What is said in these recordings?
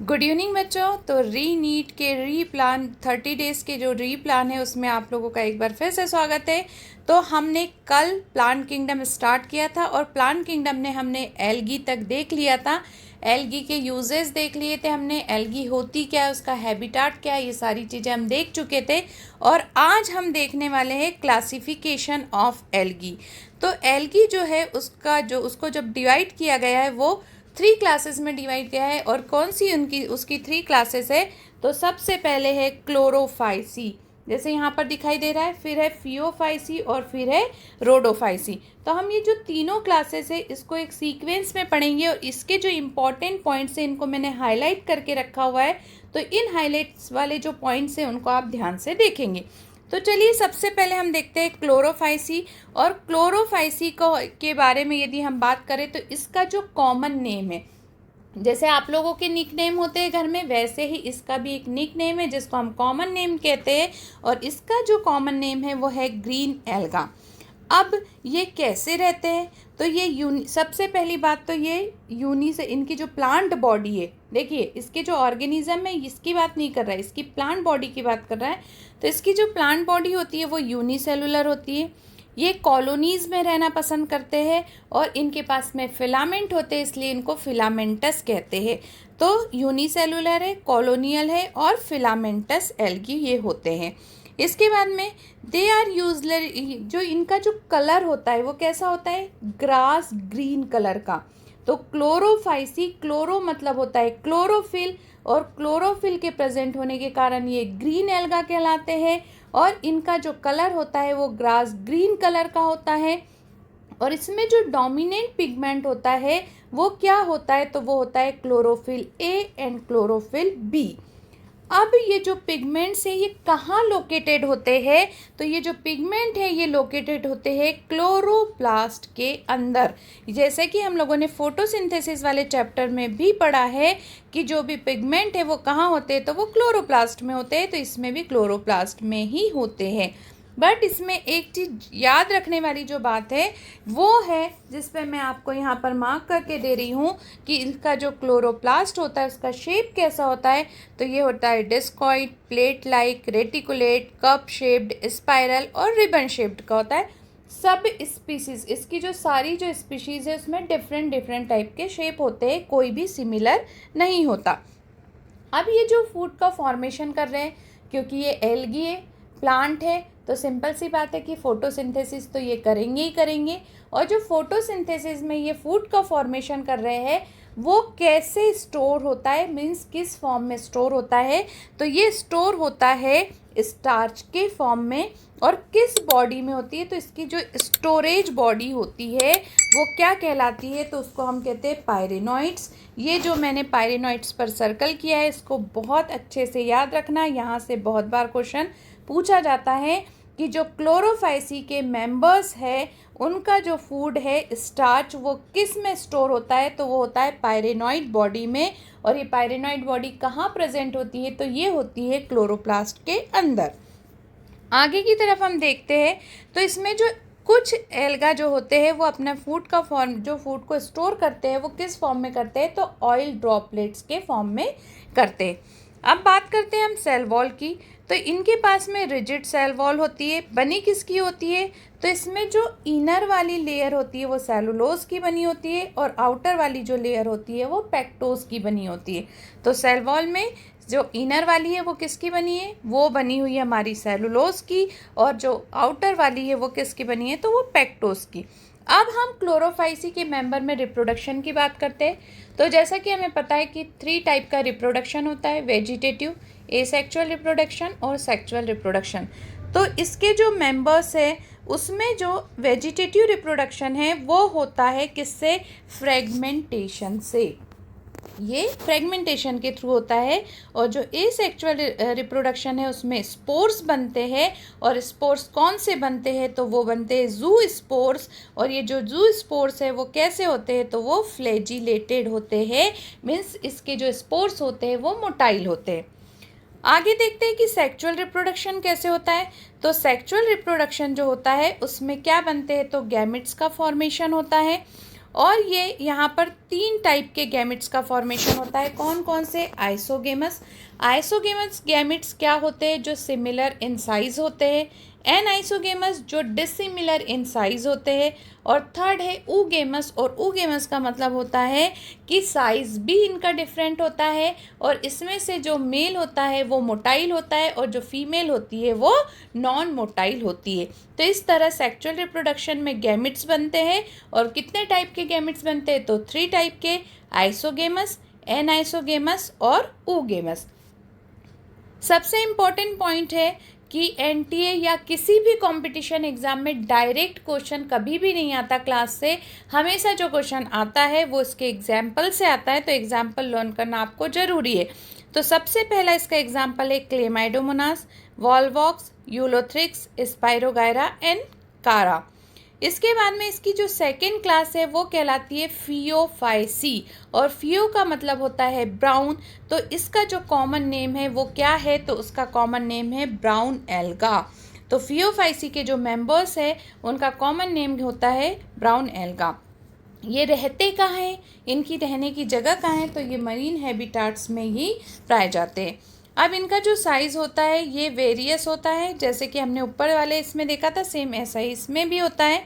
Good evening बच्चों। तो री नीट के री प्लान 30 डेज़ के जो री प्लान है उसमें आप लोगों का एक बार फिर से स्वागत है। तो हमने कल प्लांट किंगडम स्टार्ट किया था और प्लांट किंगडम ने हमने एल्गी तक देख लिया था। एल्गी के यूजेस देख लिए थे हमने, एल्गी होती क्या है, उसका हैबिटाट क्या है, ये सारी चीज़ें हम देख चुके थे। और आज हम देखने वाले हैं क्लासिफिकेशन ऑफ एल्गी। तो एल्गी जो है उसको जब डिवाइड किया गया है वो 3 क्लासेस में डिवाइड किया है। और कौन सी उसकी 3 क्लासेस है, तो सबसे पहले है क्लोरोफाइसी, जैसे यहाँ पर दिखाई दे रहा है, फिर है फियोफाइसी और फिर है रोडोफाइसी। तो हम ये जो तीनों क्लासेस है इसको एक सीक्वेंस में पढ़ेंगे और इसके जो इम्पॉर्टेंट पॉइंट्स हैं इनको मैंने हाईलाइट करके रखा हुआ है। तो इन हाईलाइट्स वाले जो पॉइंट्स हैं उनको आप ध्यान से देखेंगे। तो चलिए सबसे पहले हम देखते हैं क्लोरोफाइसी। और क्लोरोफाइसी को के बारे में यदि हम बात करें तो इसका जो कॉमन नेम है, जैसे आप लोगों के निक नेम होते हैं घर में, वैसे ही इसका भी एक निक नेम है जिसको हम कॉमन नेम कहते हैं। और इसका जो कॉमन नेम है वो है ग्रीन एल्गा। अब ये कैसे रहते हैं, तो ये सबसे पहली बात तो ये यूनी से इनकी जो प्लांट बॉडी है, देखिए इसके जो ऑर्गेनिज्म है इसकी बात नहीं कर रहा है, इसकी प्लांट बॉडी की बात कर रहा है। तो इसकी जो प्लांट बॉडी होती है वो यूनिसेलुलर होती है। ये कॉलोनीज़ में रहना पसंद करते हैं और इनके पास में फिलामेंट होते हैं, इसलिए इनको फिलामेंटस कहते हैं। तो यूनिसेलुलर है, कॉलोनियल है और फिलामेंटस एल्गी ये होते हैं। इसके बाद में दे आर यूजलर, जो इनका जो कलर होता है वो कैसा होता है, ग्रास ग्रीन कलर का। तो क्लोरोफाइसी, क्लोरो मतलब होता है क्लोरोफिल, और क्लोरोफिल के प्रेजेंट होने के कारण ये ग्रीन एल्गा कहलाते हैं। और इनका जो कलर होता है वो ग्रास ग्रीन कलर का होता है। और इसमें जो डोमिनेंट पिगमेंट होता है वो क्या होता है, तो वो होता है chlorophyll A and chlorophyll B. अब ये जो पिगमेंट्स हैं ये कहाँ लोकेटेड होते हैं, तो ये जो पिगमेंट है ये लोकेटेड होते हैं क्लोरोप्लास्ट के अंदर। जैसे कि हम लोगों ने फोटोसिंथेसिस वाले चैप्टर में भी पढ़ा है कि जो भी पिगमेंट है वो कहाँ होते हैं, तो वो क्लोरोप्लास्ट में होते हैं। तो इसमें भी क्लोरोप्लास्ट में ही होते हैं। बट इसमें एक चीज़ याद रखने वाली जो बात है वो है, जिस पे मैं आपको यहाँ पर मार्क करके दे रही हूँ कि इसका जो क्लोरोप्लास्ट होता है उसका शेप कैसा होता है। तो ये होता है discoid, plate like, reticulate, cup shaped, spiral और रिबन शेप्ड का होता है। सब स्पीसीज, इसकी जो सारी जो स्पीशीज़ है उसमें डिफरेंट डिफरेंट टाइप के शेप होते हैं, कोई भी सिमिलर नहीं होता। अब ये जो फूड का फॉर्मेशन कर रहे हैं, क्योंकि ये एल्गी है, प्लांट है, तो सिंपल सी बात है कि फोटोसिंथेसिस तो ये करेंगे ही करेंगे। और जो फोटोसिंथेसिस में ये फूड का फॉर्मेशन कर रहे हैं वो कैसे स्टोर होता है, मीन्स किस फॉर्म में स्टोर होता है, तो ये स्टोर होता है स्टार्च के फॉर्म में। और किस बॉडी में होती है, तो इसकी जो स्टोरेज बॉडी होती है वो क्या कहलाती है, तो उसको हम कहते हैं पायरेनॉइड्स। ये जो मैंने पायरेनॉइड्स पर सर्कल किया है इसको बहुत अच्छे से याद रखना, यहाँ से बहुत बार क्वेश्चन पूछा जाता है कि जो क्लोरोफाइसी के मेंबर्स है उनका जो फूड है स्टार्च वो किस में स्टोर होता है, तो वो होता है पायरेनॉइड बॉडी में। और ये पायरेनॉइड बॉडी कहाँ प्रेजेंट होती है, तो ये होती है क्लोरोप्लास्ट के अंदर। आगे की तरफ हम देखते हैं तो इसमें जो कुछ एल्गा जो होते हैं वो अपना फूड का फॉर्म, जो फूड को स्टोर करते हैं वो किस फॉर्म में करते हैं, तो ऑयल ड्रॉपलेट्स के फॉर्म में करते हैं। अब बात करते हैं हम सेल वॉल की। तो इनके पास में रिजिड सेल वॉल होती है, बनी किसकी होती है, तो इसमें जो इनर वाली लेयर होती है वो सेलुलोज की बनी होती है और आउटर वाली जो लेयर होती है वो पेक्टोज की बनी होती है। तो सेल वॉल में जो इनर वाली है वो किसकी बनी है, वो बनी हुई है हमारी सेलुलोज की, और जो आउटर वाली है वो किसकी बनी है, तो वो पेक्टोज की। अब हम क्लोरोफाइसी के मेंबर में रिप्रोडक्शन की बात करते हैं। तो जैसा कि हमें पता है कि 3 टाइप का रिप्रोडक्शन होता है, वेजिटेटिव, एसेक्सुअल रिप्रोडक्शन और सेक्सुअल रिप्रोडक्शन। तो इसके जो मेंबर्स हैं उसमें जो वेजिटेटिव रिप्रोडक्शन है वो होता है किससे, फ्रेगमेंटेशन से, ये फ्रेगमेंटेशन के थ्रू होता है। और जो एसेक्सुअल रिप्रोडक्शन है उसमें स्पोर्स बनते हैं, और स्पोर्स कौन से बनते हैं, तो वो बनते हैं जू स्पोर्स। और ये जो जू स्पोर्स है वो कैसे होते हैं, तो वो फ्लैजिलेटेड होते हैं, मीन्स इसके जो स्पोर्स होते हैं वो मोटाइल होते हैं। आगे देखते हैं कि सेक्सुअल रिप्रोडक्शन कैसे होता है। तो सेक्सुअल रिप्रोडक्शन जो होता है उसमें क्या बनते हैं, तो गैमेट्स का फॉर्मेशन होता है। और ये यहाँ पर 3 टाइप के गैमेट्स का फॉर्मेशन होता है। कौन कौन से? आइसोगेमस। आइसोगेमस गैमेट्स क्या होते हैं? जो सिमिलर इन साइज होते हैं। एनाइसोगेमस जो डिसिमिलर इन साइज होते हैं। और थर्ड है ऊगेमस, और ऊगेमस का मतलब होता है कि साइज भी इनका डिफरेंट होता है, और इसमें से जो मेल होता है वो मोटाइल होता है और जो फीमेल होती है वो नॉन मोटाइल होती है। तो इस तरह सेक्सुअल रिप्रोडक्शन में गैमेट्स बनते हैं। और कितने टाइप के गैमेट्स बनते हैं? तो 3 टाइप के, आइसोगेमस, एनाइसोगेमस और ऊगेमस। सबसे इम्पॉर्टेंट पॉइंट है कि एनटीए या किसी भी कंपटीशन एग्ज़ाम में डायरेक्ट क्वेश्चन कभी भी नहीं आता क्लास से। हमेशा जो क्वेश्चन आता है वो इसके एग्जाम्पल से आता है, तो एग्जाम्पल लर्न करना आपको ज़रूरी है। तो सबसे पहला इसका एग्जाम्पल है Chlamydomonas, Volvox, Ulothrix, spirogyra and कारा। इसके बाद में इसकी जो सेकेंड क्लास है वो कहलाती है फियोफाइसी, और फियो का मतलब होता है ब्राउन। तो इसका जो कॉमन नेम है वो क्या है? तो उसका कॉमन नेम है ब्राउन एल्गा। तो फियोफाइसी के जो मेंबर्स है उनका कॉमन नेम होता है ब्राउन एल्गा। ये रहते कहाँ हैं? इनकी रहने की जगह कहाँ है? तो ये मरीन हैबिटाट्स में ही पाए जाते हैं। अब इनका जो साइज़ होता है ये वेरियस होता है, जैसे कि हमने ऊपर वाले इसमें देखा था सेम ऐसा ही इसमें भी होता है।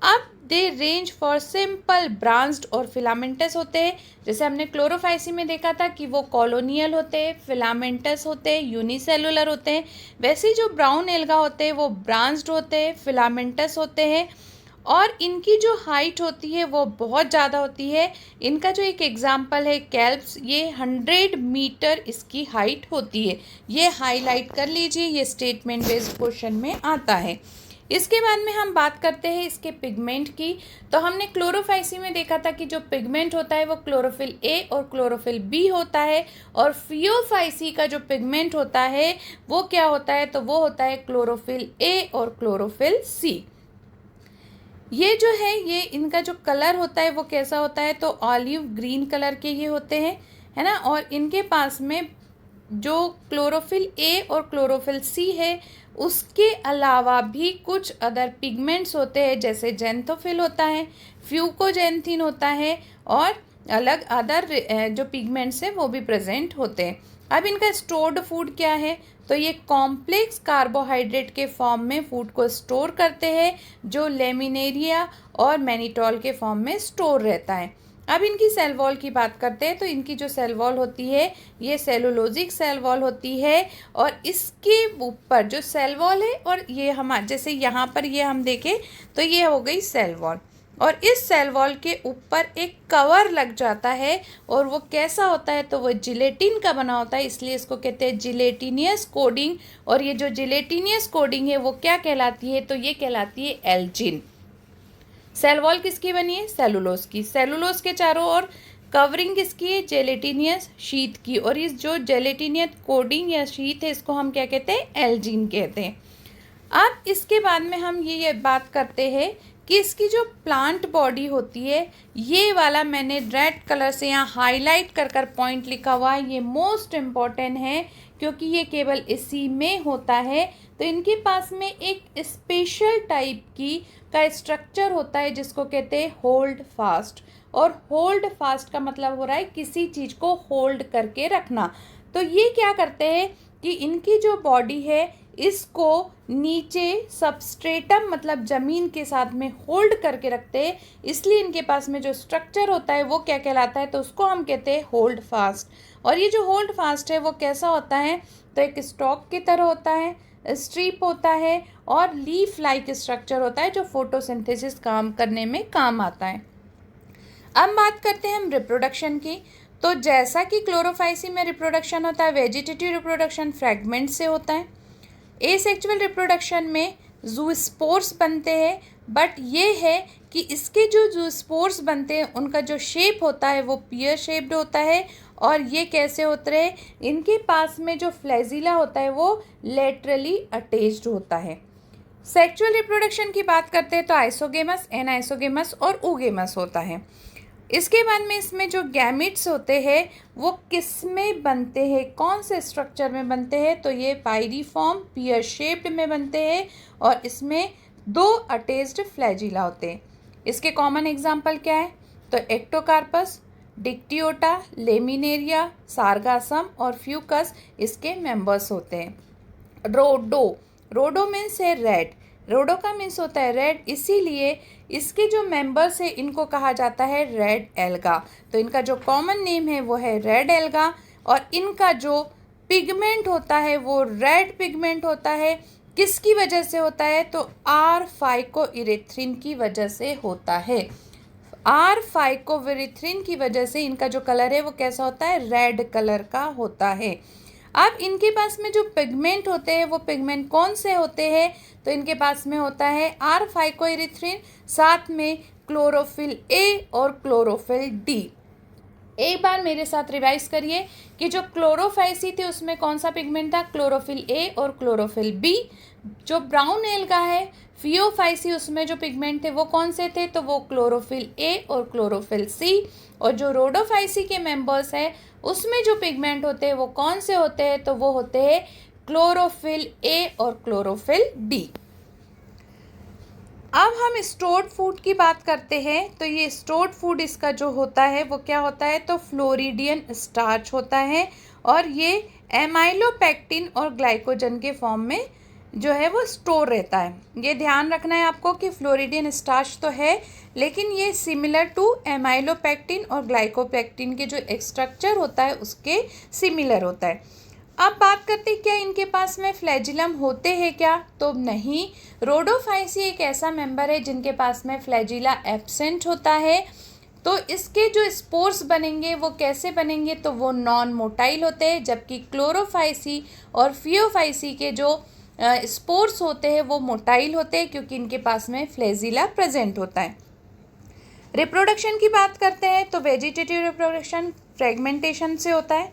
अब दे रेंज फॉर सिंपल ब्रांच्ड और फिलामेंटस होते हैं। जैसे हमने क्लोरोफाइसी में देखा था कि वो कॉलोनियल होते हैं, फिलामेंटस होते हैं, यूनिसेलुलर होते हैं। वैसे जो ब्राउन एल्गा होते हैं वो ब्रांच्ड होते हैं, फिलामेंटस होते हैं, और इनकी जो हाइट होती है वो बहुत ज़्यादा होती है। इनका जो एक एग्जांपल है कैल्प्स, ये 100 मीटर इसकी हाइट होती है। ये हाईलाइट कर लीजिए, ये स्टेटमेंट बेस्ड क्वेश्चन में आता है। इसके बाद में हम बात करते हैं इसके पिगमेंट की। तो हमने क्लोरोफाइसी में देखा था कि जो पिगमेंट होता है वो क्लोरोफिल ए और क्लोरोफिल बी होता है, और फियोफाइसी का जो पिगमेंट होता है वो क्या होता है? तो वो होता है क्लोरोफिल ए और क्लोरोफिल सी। ये जो है ये इनका जो कलर होता है वो कैसा होता है? तो ऑलिव ग्रीन कलर के ये होते हैं, है ना। और इनके पास में जो क्लोरोफिल ए और क्लोरोफिल सी है उसके अलावा भी कुछ अदर पिगमेंट्स होते हैं, जैसे जेंथोफिल होता है, फ्यूकोजेंथिन होता है, और अलग अदर जो पिगमेंट्स हैं वो भी प्रेजेंट होते हैं। अब इनका स्टोर्ड फूड क्या है? तो ये कॉम्प्लेक्स कार्बोहाइड्रेट के फॉर्म में फूड को स्टोर करते हैं, जो लेमिनेरिया और मैनिटॉल के फॉर्म में स्टोर रहता है। अब इनकी सेल वॉल की बात करते हैं। तो इनकी जो सेल वॉल होती है ये सेलुलोजिक सेल वॉल होती है, और इसके ऊपर जो सेल वॉल है, और ये हमारे जैसे यहाँ पर ये हम देखें तो ये हो गई सेल वॉल, और इस सेल वॉल के ऊपर एक कवर लग जाता है, और वो कैसा होता है? तो वो जिलेटिन का बना होता है, इसलिए इसको कहते हैं जिलेटिनियस कोडिंग। और ये जो जिलेटिनियस कोडिंग है वो क्या कहलाती है? तो ये कहलाती है एल्जिन। सेल वॉल किसकी बनी है? सेलुलोज की। सेलुलोज के चारों ओर कवरिंग किसकी है? जेलेटिनियस शीट की। और इस जो जेलेटिनियस कोडिंग या शीट है इसको हम क्या कहते हैं? एल्जिन कहते हैं। अब इसके बाद में हम ये बात करते हैं कि इसकी जो प्लांट बॉडी होती है, ये वाला मैंने रेड कलर से यहाँ हाईलाइट कर कर पॉइंट लिखा हुआ है, ये मोस्ट इम्पॉर्टेंट है क्योंकि ये केवल इसी में होता है। तो इनके पास में एक स्पेशल टाइप की का स्ट्रक्चर होता है जिसको कहते हैं होल्ड फास्ट। और होल्ड फास्ट का मतलब हो रहा है किसी चीज़ को होल्ड करके रखना। तो ये क्या करते हैं कि इनकी जो बॉडी है इसको नीचे सबस्ट्रेटम मतलब ज़मीन के साथ में होल्ड करके रखते हैं, इसलिए इनके पास में जो स्ट्रक्चर होता है वो क्या कहलाता है? तो उसको हम कहते हैं होल्ड फास्ट। और ये जो होल्ड फास्ट है वो कैसा होता है? तो एक स्टॉक की तरह होता है, स्ट्रिप होता है, और लीफ लाइक स्ट्रक्चर होता है जो फोटोसिंथेसिस काम करने में काम आता है। अब बात करते हैं हम रिप्रोडक्शन की। तो जैसा कि क्लोरोफाइसी में रिप्रोडक्शन होता है, वेजिटेटिव रिप्रोडक्शन फ्रैगमेंट से होता है। एसेक्सुअल रिप्रोडक्शन में जूस्पोर्स बनते हैं, बट ये है कि इसके जो जूस्पोर्स बनते हैं उनका जो शेप होता है वो पियर शेप्ड होता है। और ये कैसे होते हैं? इनके पास में जो फ्लैजिला होता है वो लेटरली अटैच्ड होता है। सेक्सुअल रिप्रोडक्शन की बात करते हैं तो आइसोगेमस, एनाइसोगेमस और ऊगेमस होता है। इसके बाद में इसमें जो गैमेट्स होते हैं वो किस में बनते हैं, कौन से स्ट्रक्चर में बनते हैं? तो ये पायरीफॉर्म पियर शेप्ड में बनते हैं, और इसमें 2 अटैच्ड फ्लैजिला होते हैं। इसके कॉमन एग्जाम्पल क्या है? तो एक्टोकार्पस, डिक्टियोटा, लेमिनेरिया, सार्गासम और फ्यूकस इसके मेंबर्स होते हैं। रोडो मीन्स है रेड, रोडो का मीन्स होता है रेड, इसीलिए इसके जो मेंबर्स है इनको कहा जाता है रेड एल्गा। तो इनका जो कॉमन नेम है वो है रेड एल्गा, और इनका जो पिगमेंट होता है वो रेड पिगमेंट होता है। किसकी वजह से होता है? तो आर फाइकोइरेथ्रिन की वजह से होता है। आर फाइकोविरेथ्रिन की वजह से इनका जो कलर है वो कैसा होता है? रेड कलर का होता है। अब इनके पास में जो पिगमेंट होते हैं वो पिगमेंट कौन से होते हैं? तो इनके पास में होता है आर फाइकोइरेथ्रिन, साथ में क्लोरोफिल ए और क्लोरोफिल डी। एक बार मेरे साथ रिवाइज करिए कि जो क्लोरोफाइसी थी उसमें कौन सा पिगमेंट था? क्लोरोफिल ए और क्लोरोफिल बी। जो ब्राउन एल्गा है फियोफाइसी, उसमें जो पिगमेंट थे वो कौन से थे? तो वो क्लोरोफिल ए और क्लोरोफिल सी। और जो रोडोफाइसी के मेंबर्स है उसमें जो पिगमेंट होते हैं वो कौन से होते हैं? तो वो होते हैं क्लोरोफिल ए और क्लोरोफिल डी। अब हम स्टोर्ड फूड की बात करते हैं। तो ये स्टोर्ड फूड इसका जो होता है वो क्या होता है? तो फ्लोरिडियन स्टार्च होता है, और ये एमाइलोपेक्टिन और ग्लाइकोजन के फॉर्म में जो है वो स्टोर रहता है। ये ध्यान रखना है आपको कि फ्लोरिडियन स्टार्च तो है, लेकिन ये सिमिलर टू एमाइलोपेक्टिन और ग्लाइकोपेक्टिन के जो स्ट्रक्चर होता है उसके सिमिलर होता है। अब बात करते हैं क्या इनके पास में फ्लैजिलम होते हैं क्या? तो नहीं। रोडोफाइसी एक ऐसा मेंबर है जिनके पास में फ्लैजिला एब्सेंट होता है। तो इसके जो स्पोर्स बनेंगे वो कैसे बनेंगे? तो वो नॉन मोटाइल होते हैं, जबकि क्लोरोफाइसी और फियोफाइसी के जो स्पोर्स होते हैं वो मोटाइल होते हैं, क्योंकि इनके पास में फ्लैजिला प्रेजेंट होता है। रिप्रोडक्शन की बात करते हैं तो वेजिटेटिव रिप्रोडक्शन फ्रेगमेंटेशन से होता है।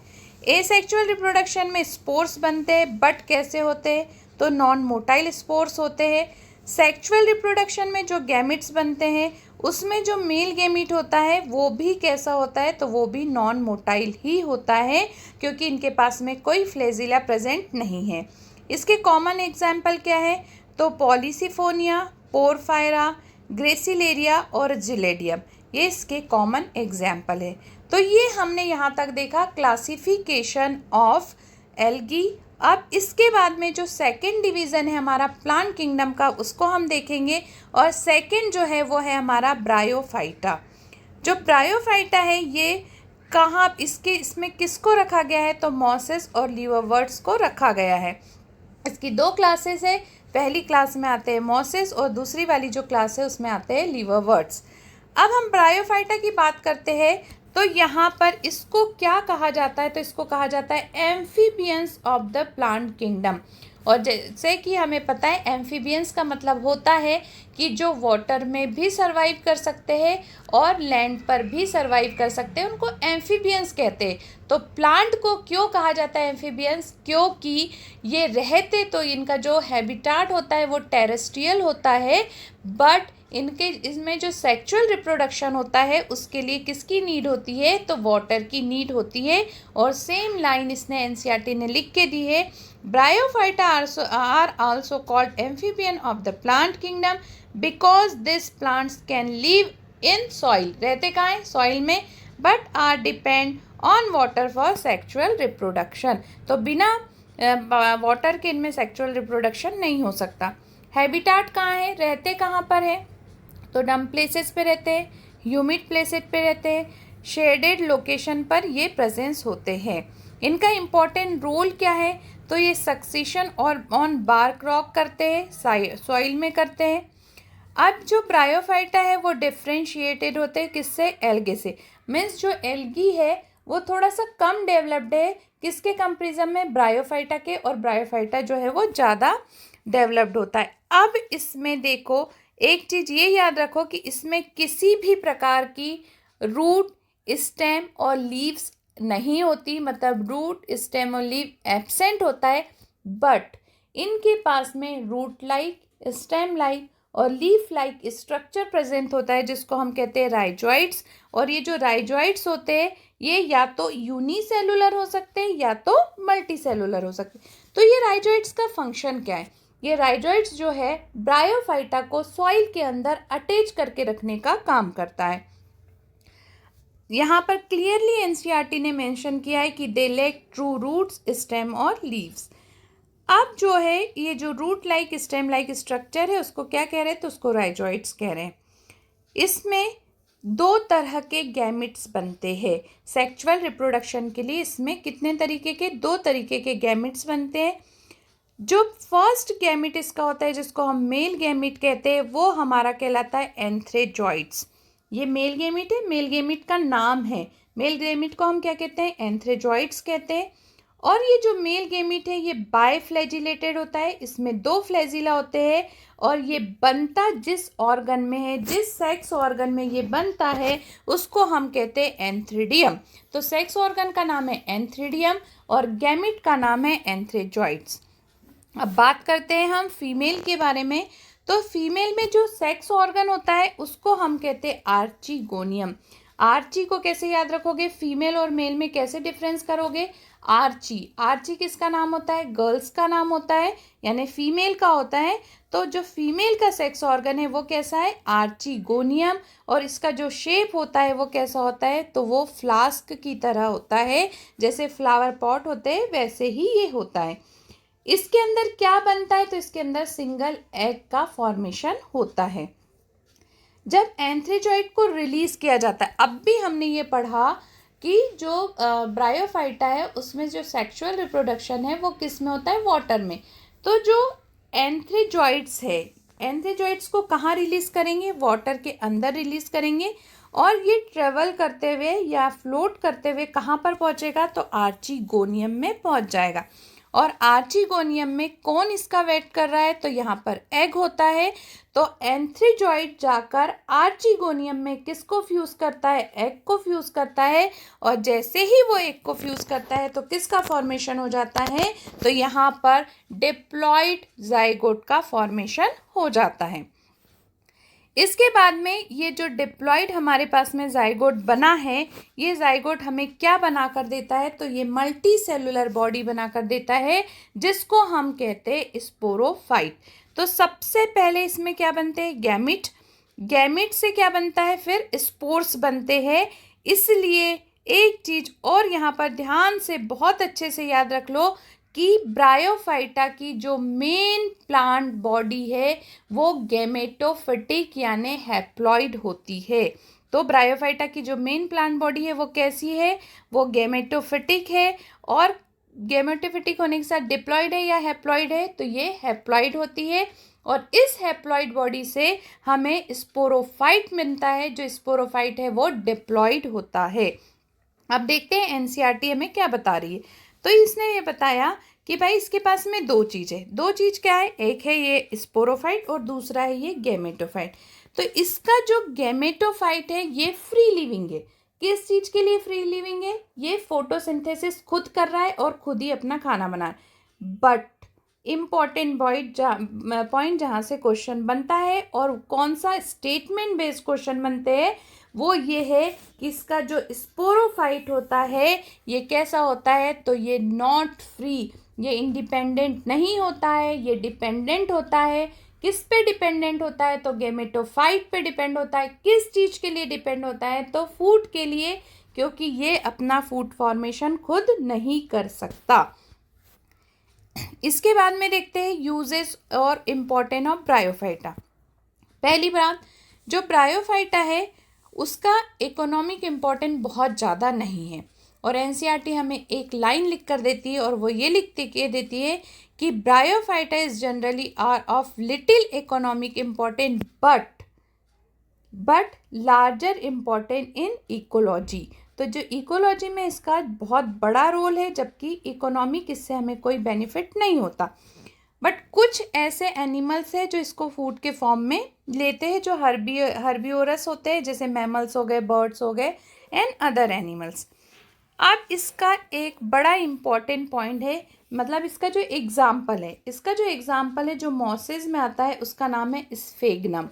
एसेक्सुअल रिप्रोडक्शन में स्पोर्स बनते हैं, बट कैसे होते हैं? तो नॉन मोटाइल स्पोर्स होते हैं। सेक्सुअल रिप्रोडक्शन में जो गैमिट्स बनते हैं उसमें जो मेल गैमिट होता है वो भी कैसा होता है? तो वो भी नॉन मोटाइल ही होता है, क्योंकि इनके पास में कोई फ्लैजिला प्रेजेंट नहीं है। इसके कॉमन एग्जाम्पल क्या है? तो पॉलीसिफोनिया, पोरफायरा, ग्रेसिलेरिया और जिलेडियम, ये इसके कॉमन एग्जाम्पल है। तो ये हमने यहाँ तक देखा क्लासिफिकेशन ऑफ एल्गी। अब इसके बाद में जो सेकंड डिवीज़न है हमारा प्लांट किंगडम का, उसको हम देखेंगे, और सेकंड जो है वो है हमारा ब्रायोफाइटा। जो ब्रायोफाइटा है ये कहाँ, इसमें किसको रखा गया है? तो मॉसेस और लीवरवर्ट्स को रखा गया है। इसकी दो क्लासेस है, पहली क्लास में आते हैं मॉसेस और दूसरी वाली जो क्लास है उसमें आते हैं लीवरवर्ट्स। अब हम ब्रायोफाइटा की बात करते हैं तो यहाँ पर इसको क्या कहा जाता है? तो इसको कहा जाता है amphibians of the plant kingdom. और जैसे कि हमें पता है एम्फीबियंस का मतलब होता है कि जो वाटर में भी सर्वाइव कर सकते हैं और लैंड पर भी सर्वाइव कर सकते हैं, उनको एम्फीबियंस कहते हैं। तो प्लांट को क्यों कहा जाता है एम्फीबियंस? क्योंकि ये रहते तो इनका जो हैबिटाट होता है वो टेरेस्ट्रियल होता है, बट इसमें जो सेक्सुअल रिप्रोडक्शन होता है उसके लिए किसकी नीड होती है? तो वाटर की नीड होती है। और सेम लाइन इसने एनसीईआरटी ने लिख के दी है, bryophyta are also called amphibian of the plant kingdom because this plants can live in soil. रहते कहाँ हैं? सॉइल में, but are depend on water for sexual reproduction. तो बिना वाटर के इनमें सेक्सुअल रिप्रोडक्शन नहीं हो सकता। हैबिटाट कहाँ है? रहते कहाँ पर है? तो डम प्लेसेस पे रहते हैं, ह्यूमिड प्लेसेस पे रहते हैं, शेडेड लोकेशन पर ये प्रेजेंस होते हैं। इनका इम्पॉर्टेंट रोल क्या है? तो ये सक्सेशन और ऑन बार्क रॉक करते हैं, सॉइल में करते हैं। अब जो ब्रायोफाइटा है वो डिफ्रेंशिएटेड होते हैं किससे? एल्गे से। मीन्स जो एल्गी है वो थोड़ा सा कम डेवलप्ड है, किसके कंपेरिजन में? ब्रायोफाइटा के। और ब्रायोफाइटा जो है वो ज़्यादा डेवलप्ड होता है। अब इसमें देखो एक चीज़ ये याद रखो कि इसमें किसी भी प्रकार की रूट, स्टेम और लीव्स नहीं होती, मतलब रूट, स्टेम और लीव एब्सेंट होता है, बट इनके पास में रूट लाइक, स्टेम लाइक और लीफ लाइक स्ट्रक्चर प्रेजेंट होता है, जिसको हम कहते हैं राइजोइड्स। और ये जो राइजोइड्स होते हैं ये या तो यूनिसेलुलर हो सकते हैं या तो मल्टी सेलुलर हो सकते हैं। तो ये राइजोइड्स का फंक्शन क्या है? ये राइजोइड्स जो है ब्रायोफाइटा को सॉइल के अंदर अटैच करके रखने का काम करता है। यहाँ पर क्लियरली एनसीईआरटी ने मेंशन किया है कि they lack true roots, stem और लीव्स। अब जो है ये जो root like stem like structure है उसको क्या कह रहे हैं, तो उसको राइजोइड्स कह रहे हैं। इसमें दो तरह के गैमिट्स बनते हैं। सेक्सुअल रिप्रोडक्शन के लिए इसमें कितने तरीके के, दो तरीके के गैमिट्स बनते हैं। जो फर्स्ट गैमिट इसका होता है जिसको हम मेल गैमिट कहते हैं वो हमारा कहलाता है एंथ्रेजॉइड्स। ये मेल गैमिट है, मेल गैमिट का नाम है। मेल गैमिट को हम क्या कहते हैं, एंथ्रेजॉइड्स कहते हैं। और ये जो मेल गैमिट है ये बायफ्लैजिलेटेड होता है, इसमें दो फ्लैजिला होते हैं और ये बनता जिस ऑर्गन में है, जिस सेक्स ऑर्गन में ये बनता है उसको हम कहते हैं एंथ्रिडियम। तो सेक्स ऑर्गन का नाम है एंथ्रिडियम और गैमिट का नाम है एंथ्रेजॉइड्स। अब बात करते हैं हम फीमेल के बारे में। तो फीमेल में जो सेक्स ऑर्गन होता है उसको हम कहते हैं आर्चिगोनियम। आर्ची को कैसे याद रखोगे, फीमेल और मेल में कैसे डिफरेंस करोगे, आर्ची, आर्ची किसका नाम होता है, गर्ल्स का नाम होता है, यानी फीमेल का होता है। तो जो फीमेल का सेक्स ऑर्गन है वो कैसा है, आर्चिगोनियम। और इसका जो शेप होता है वो कैसा होता है, तो वो फ्लास्क की तरह होता है, जैसे फ्लावर पॉट होते हैं वैसे ही ये होता है। इसके अंदर क्या बनता है, तो इसके अंदर सिंगल एग का फॉर्मेशन होता है। जब एंथ्रेजॉइड को रिलीज किया जाता है, अब भी हमने ये पढ़ा कि जो ब्रायोफाइटा है उसमें जो सेक्सुअल रिप्रोडक्शन है वो किस में होता है, वाटर में। तो जो एंथ्रेजॉइड्स है, एंथ्रेजॉइड्स को कहाँ रिलीज करेंगे, वाटर के अंदर रिलीज करेंगे। और ये ट्रेवल करते हुए या फ्लोट करते हुए कहाँ पर पहुँचेगा, तो आर्चिगोनियम में पहुँच जाएगा। और आर्चिगोनियम में कौन इसका वेट कर रहा है, तो यहाँ पर एग होता है। तो एंथ्रेजॉइड जाकर आर्चिगोनियम में किसको फ्यूज करता है, एग को फ्यूज करता है। और जैसे ही वो एग को फ्यूज करता है तो किसका फॉर्मेशन हो जाता है, तो यहाँ पर डिप्लॉइड जाइगोट का फॉर्मेशन हो जाता है। इसके बाद में ये जो डिप्लॉइड हमारे पास में जाइगोट बना है, ये जाइगोट हमें क्या बना कर देता है, तो ये मल्टी सेलुलर बॉडी बना कर देता है जिसको हम कहते हैं स्पोरोफाइट। तो सबसे पहले इसमें क्या बनते हैं, गैमिट। गैमिट से क्या बनता है, फिर स्पोर्स बनते हैं। इसलिए एक चीज़ और यहाँ पर ध्यान से बहुत अच्छे से याद रख लो कि ब्रायोफाइटा की जो मेन प्लांट बॉडी है वो गैमेटोफिटिक यानी हैप्लॉइड होती है। तो ब्रायोफाइटा की जो मेन प्लांट बॉडी है वो कैसी है, वो गैमेटोफिटिक है। और गैमेटोफिटिक होने के साथ डिप्लॉइड है या हैप्लॉइड है, तो ये हैप्लॉइड होती है। और इस हैप्लॉइड बॉडी से हमें स्पोरोफाइट मिलता है, जो स्पोरोफाइट है वो डिप्लॉइड होता है। अब देखते हैं एनसीईआरटी हमें क्या बता रही है। तो इसने ये बताया कि भाई इसके पास में दो चीज़ें, दो चीज़ क्या है, एक है ये स्पोरोफाइट और दूसरा है ये गैमेटोफाइट। तो इसका जो गैमेटोफाइट है ये फ्री लिविंग है। किस चीज़ के लिए फ्री लिविंग है, ये फोटोसिंथेसिस खुद कर रहा है और खुद ही अपना खाना बना रहा है। बट इम्पॉर्टेंट पॉइंट जहाँ से क्वेश्चन बनता है और कौन सा स्टेटमेंट बेस्ड क्वेश्चन बनते हैं वो ये है कि इसका जो स्पोरोफाइट होता है ये कैसा होता है, तो ये नॉट फ्री, ये इंडिपेंडेंट नहीं होता है, ये डिपेंडेंट होता है। किस पे डिपेंडेंट होता है, तो गैमेटोफाइट पे डिपेंड होता है। किस चीज़ के लिए डिपेंड होता है, तो फूड के लिए, क्योंकि ये अपना फूड फॉर्मेशन खुद नहीं कर सकता। इसके बाद में देखते हैं यूजेस और इम्पोर्टेंस ऑफ ब्रायोफाइटा। पहली बात, जो ब्रायोफाइटा है उसका इकोनॉमिक इम्पोर्टेंस बहुत ज़्यादा नहीं है। और एनसीईआरटी हमें एक लाइन लिख कर देती है और वो ये लिख के देती है कि bryophyta is generally are of little economic importance but larger important in ecology. तो जो इकोलॉजी में इसका बहुत बड़ा रोल है, जबकि इकोनॉमिक इससे हमें कोई बेनिफिट नहीं होता। बट कुछ ऐसे एनिमल्स हैं जो इसको फूड के फॉर्म में लेते हैं, जो हर्बिवोरस होते हैं, जैसे मैमल्स हो गए, बर्ड्स हो गए एंड अदर एनिमल्स। अब इसका एक बड़ा इम्पॉर्टेंट पॉइंट है, मतलब इसका जो एग्जाम्पल है जो मॉसेस में आता है उसका नाम है स्फेग्नम।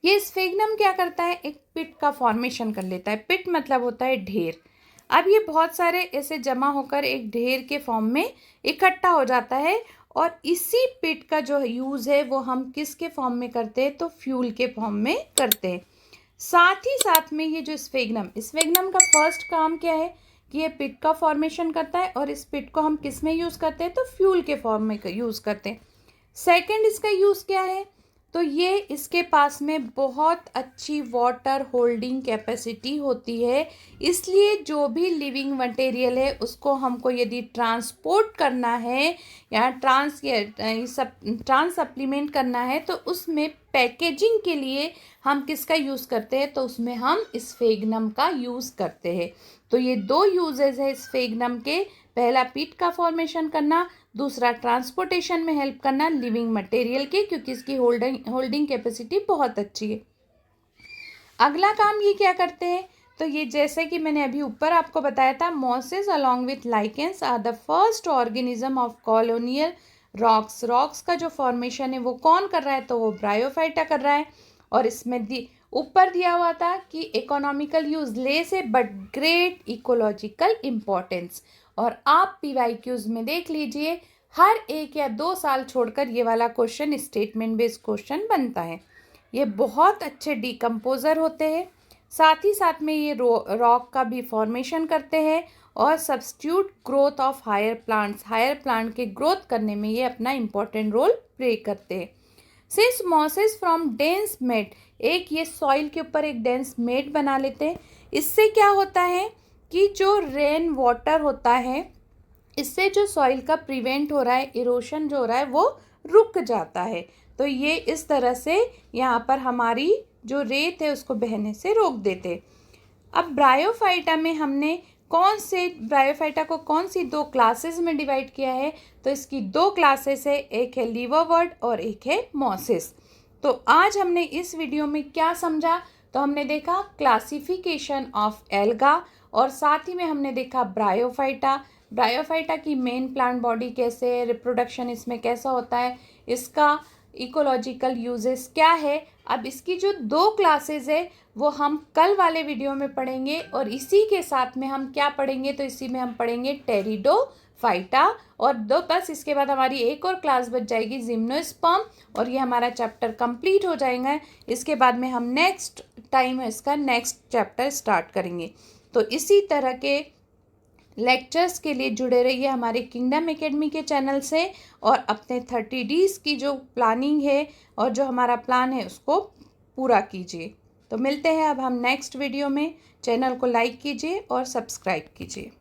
ये स्फेग्नम क्या करता है, एक पिट का फॉर्मेशन कर लेता है। पिट मतलब होता है ढेर। अब ये बहुत सारे ऐसे जमा होकर एक ढेर के फॉर्म में इकट्ठा हो जाता है और इसी पिट का जो यूज़ है वो हम किसके फॉर्म में करते हैं, तो फ्यूल के फॉर्म में करते हैं। साथ ही साथ में ये जो स्फेग्नम का फर्स्ट काम क्या है कि ये पिट का फॉर्मेशन करता है, और इस पिट को हम किस में यूज़ करते हैं, तो फ्यूल के फॉर्म में यूज़ करते हैं। सेकंड इसका यूज़ क्या है, तो ये इसके पास में बहुत अच्छी वाटर होल्डिंग कैपेसिटी होती है, इसलिए जो भी लिविंग मटेरियल है उसको हमको यदि ट्रांसपोर्ट करना है या ट्रांस सप्लीमेंट करना है, तो उसमें पैकेजिंग के लिए हम किसका यूज़ करते हैं, तो उसमें हम स्फेग्नम का यूज़ करते हैं। तो ये दो यूजेस है स्फेग्नम के, पहला पीट का फॉर्मेशन करना, दूसरा ट्रांसपोर्टेशन में हेल्प करना लिविंग मटेरियल के, क्योंकि इसकी होल्डिंग कैपेसिटी बहुत अच्छी है। अगला काम ये क्या करते हैं, तो ये जैसे कि मैंने अभी ऊपर आपको बताया था, mosses along with lichens are the first organism of colonial rocks का जो फॉर्मेशन है वो कौन कर रहा है, तो वो ब्रायोफाइटा कर रहा है। और इसमें ऊपर दिया हुआ था कि इकोनॉमिकल यूज लेस है बट ग्रेट इकोलॉजिकल इम्पोर्टेंस। और आप PYQs में देख लीजिए, हर 1 या 2 साल छोड़कर ये वाला क्वेश्चन स्टेटमेंट बेस्ड क्वेश्चन बनता है। ये बहुत अच्छे डिकम्पोजर होते हैं, साथ ही साथ में ये रॉक का भी फॉर्मेशन करते हैं और substitute growth of higher plant के ग्रोथ करने में ये अपना इम्पोर्टेंट रोल प्ले करते हैं। Since mosses from dense mat, एक ये सॉइल के ऊपर एक डेंस मेट बना लेते हैं। इससे क्या होता है कि जो रेन वाटर होता है, इससे जो सॉइल का प्रिवेंट हो रहा है, इरोशन जो हो रहा है वो रुक जाता है। तो ये इस तरह से यहाँ पर हमारी जो रेत है उसको बहने से रोक देते। अब ब्रायोफाइटा में हमने ब्रायोफाइटा को कौन सी 2 क्लासेस में डिवाइड किया है, तो इसकी 2 क्लासेस है, एक है लीवरवर्ट और एक है मॉसेस। तो आज हमने इस वीडियो में क्या समझा, तो हमने देखा क्लासिफिकेशन ऑफ एल्गा, और साथ ही में हमने देखा ब्रायोफाइटा की मेन प्लांट बॉडी कैसे है, रिप्रोडक्शन इसमें कैसा होता है, इसका इकोलॉजिकल यूजेस क्या है। अब इसकी जो 2 क्लासेस है वो हम कल वाले वीडियो में पढ़ेंगे, और इसी के साथ में हम क्या पढ़ेंगे, तो इसी में हम पढ़ेंगे टेरिडोफाइटा, और बस इसके बाद हमारी एक और क्लास बच जाएगी जिम्नोस्पर्म, और ये हमारा चैप्टर कंप्लीट हो जाएगा। इसके बाद में हम नेक्स्ट टाइम इसका नेक्स्ट चैप्टर स्टार्ट करेंगे। तो इसी तरह के लेक्चर्स के लिए जुड़े रहिए हमारे किंगडम एकेडमी के चैनल से, और अपने 30 डेज़ की जो प्लानिंग है और जो हमारा प्लान है उसको पूरा कीजिए। तो मिलते हैं अब हम नेक्स्ट वीडियो में। चैनल को लाइक कीजिए और सब्सक्राइब कीजिए।